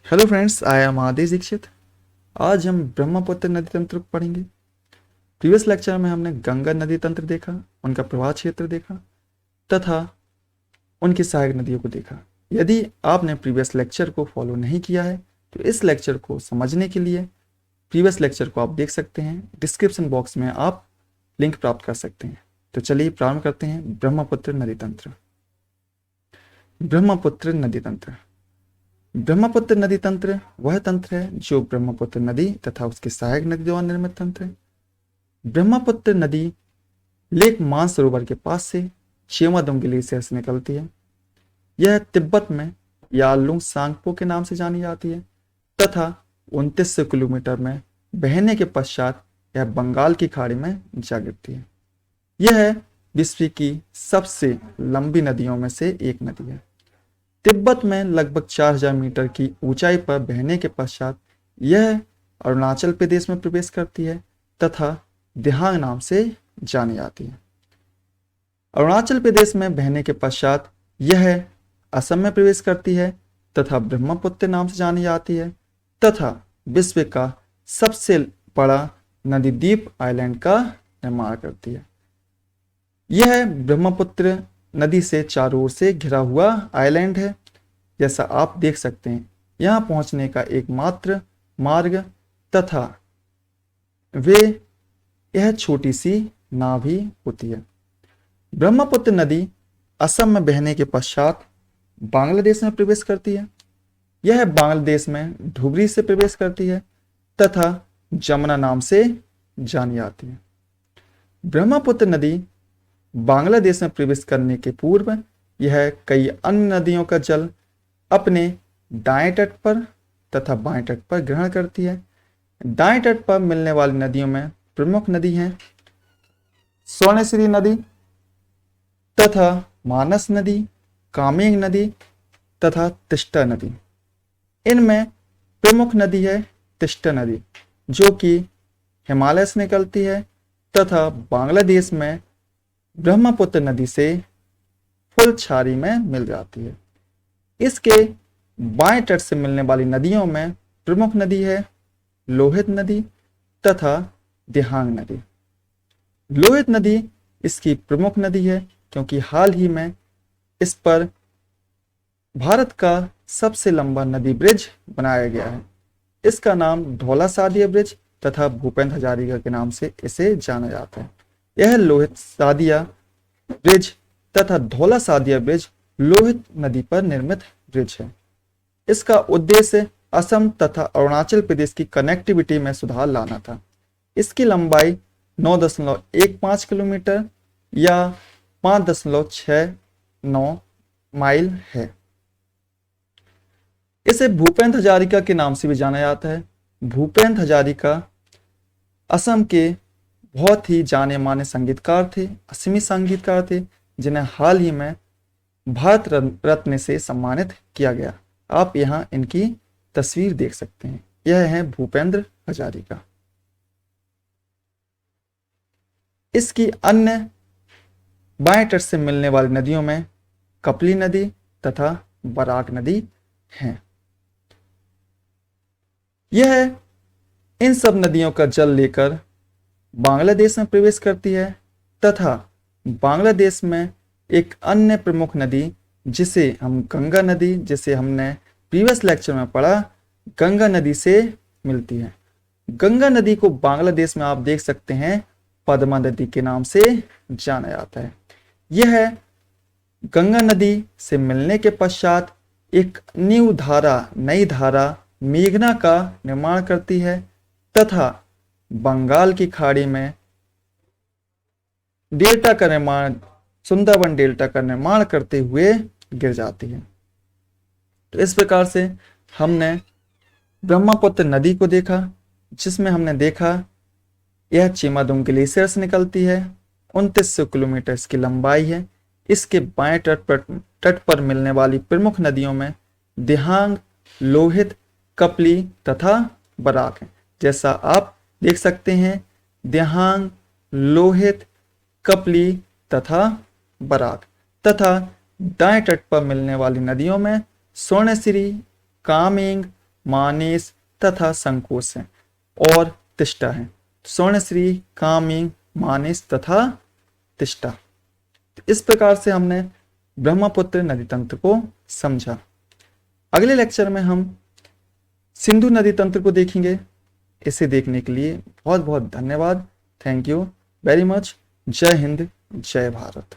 Hello friends, I am आदिश दीक्षित। आज हम ब्रह्मपुत्र नदी तंत्र पढ़ेंगे। प्रीवियस लेक्चर में हमने गंगा नदी तंत्र देखा, उनका प्रवाह क्षेत्र देखा तथा उनकी सहायक नदियों को देखा। यदि आपने प्रीवियस लेक्चर को फॉलो नहीं किया है तो इस लेक्चर को समझने के लिए प्रीवियस लेक्चर को आप देख सकते हैं। डिस्क्रिप्शन बॉक्स में आप लिंक प्राप्त कर सकते हैं। तो चलिए प्रारंभ करते हैं। ब्रह्मपुत्र नदी तंत्र। ब्रह्मपुत्र नदी तंत्र ब्रह्मपुत्र नदी तंत्र वह तंत्र है जो ब्रह्मपुत्र नदी तथा उसकी सहायक नदी द्वारा निर्मित तंत्र है। ब्रह्मपुत्र नदी लेक मानसरोवर के पास से चेमादुंग ग्लेशियर से निकलती है। यह तिब्बत में यालुंग सांगपो के नाम से जानी जाती है तथा 2900 किलोमीटर में बहने के पश्चात यह बंगाल की खाड़ी में जा गिरती है। यह विश्व की सबसे लंबी नदियों में से एक नदी है। तिब्बत में लगभग 4000 मीटर की ऊंचाई पर बहने के पश्चात यह अरुणाचल प्रदेश में प्रवेश करती है तथा दिहांग नाम से जानी जाती है। अरुणाचल प्रदेश में बहने के पश्चात यह असम में प्रवेश करती है तथा ब्रह्मपुत्र नाम से जानी जाती है तथा विश्व का सबसे बड़ा नदी द्वीप आइलैंड का निर्माण करती है। यह ब्रह्मपुत्र नदी से चारों ओर से घिरा हुआ आइलैंड है। जैसा आप देख सकते हैं, यहाँ पहुंचने का एकमात्र मार्ग तथा वे यह छोटी सी नाव ही होती है। ब्रह्मपुत्र नदी असम में बहने के पश्चात बांग्लादेश में प्रवेश करती है। यह बांग्लादेश में धुबरी से प्रवेश करती है तथा जमुना नाम से जानी जाती है। ब्रह्मपुत्र नदी बांग्लादेश में प्रवेश करने के पूर्व यह कई अन्य नदियों का जल अपने दाएं तट पर तथा बाएं तट पर ग्रहण करती है। दाएं तट पर मिलने वाली नदियों में प्रमुख नदी हैं स्वर्णश्री नदी तथा मानस नदी, कामेंग नदी तथा तिस्ता नदी। इनमें प्रमुख नदी है तिस्ता नदी जो कि हिमालय से निकलती है तथा बांग्लादेश में ब्रह्मपुत्र नदी से फुलछारी में मिल जाती है। इसके बाएं तट से मिलने वाली नदियों में प्रमुख नदी है लोहित नदी तथा दिहांग नदी। लोहित नदी इसकी प्रमुख नदी है क्योंकि हाल ही में इस पर भारत का सबसे लंबा नदी ब्रिज बनाया गया है। इसका नाम धौला सादिया ब्रिज तथा भूपेंद्र हजारिका के नाम से इसे जाना जाता है। यह लोहित सादिया ब्रिज तथा धौला सादिया ब्रिज लोहित नदी पर निर्मित ब्रिज है। इसका उद्देश्य असम तथा अरुणाचल प्रदेश की कनेक्टिविटी में सुधार लाना था। इसकी लंबाई 9.15 किलोमीटर या 5.69 माइल है। इसे भूपेंद्र हजारिका के नाम से भी जाना जाता है। भूपेंद्र हजारिका असम के बहुत ही जाने माने संगीतकार थे, असमी संगीतकार थे, जिन्हें हाल ही में भारत रत्न से सम्मानित किया गया। आप यहां इनकी तस्वीर देख सकते हैं। यह है भूपेंद्र हजारिका। इसकी अन्य बाएं तट से मिलने वाली नदियों में कपली नदी तथा बराक नदी हैं। यह इन सब नदियों का जल लेकर बांग्लादेश में प्रवेश करती है तथा बांग्लादेश में एक अन्य प्रमुख नदी जिसे हम गंगा नदी, जिसे हमने प्रीवियस लेक्चर में पढ़ा, गंगा नदी से मिलती है। गंगा नदी को बांग्लादेश में आप देख सकते हैं पद्मा नदी के नाम से जाना जाता है। यह गंगा नदी से मिलने के पश्चात एक नई धारा मेघना का निर्माण करती है तथा बंगाल की खाड़ी में डेल्टा का निर्माण, सुंदरबन डेल्टा का निर्माण करते हुए गिर जाती है। तो इस प्रकार से हमने ब्रह्मपुत्र नदी को देखा, जिसमें हमने देखा यह चेमादुंग ग्लेशियर से निकलती है। 2900 किलोमीटर इसकी लंबाई है। इसके बाएं तट पर मिलने वाली प्रमुख नदियों में दिहांग, लोहित, कपली तथा बराक है। जैसा आप देख सकते हैं, दिहांग, लोहित, कपली तथा बराक तथा दाएं तट पर मिलने वाली नदियों में स्वर्णश्री, कामेंग, मानेस तथा संकोच है और तिष्ठा है। स्वर्णश्री, कामी, मानेस तथा तिष्ठा। इस प्रकार से हमने ब्रह्मपुत्र नदी तंत्र को समझा। अगले लेक्चर में हम सिंधु नदी तंत्र को देखेंगे। इसे देखने के लिए बहुत बहुत धन्यवाद। Thank you very much. जय हिंद, जय भारत।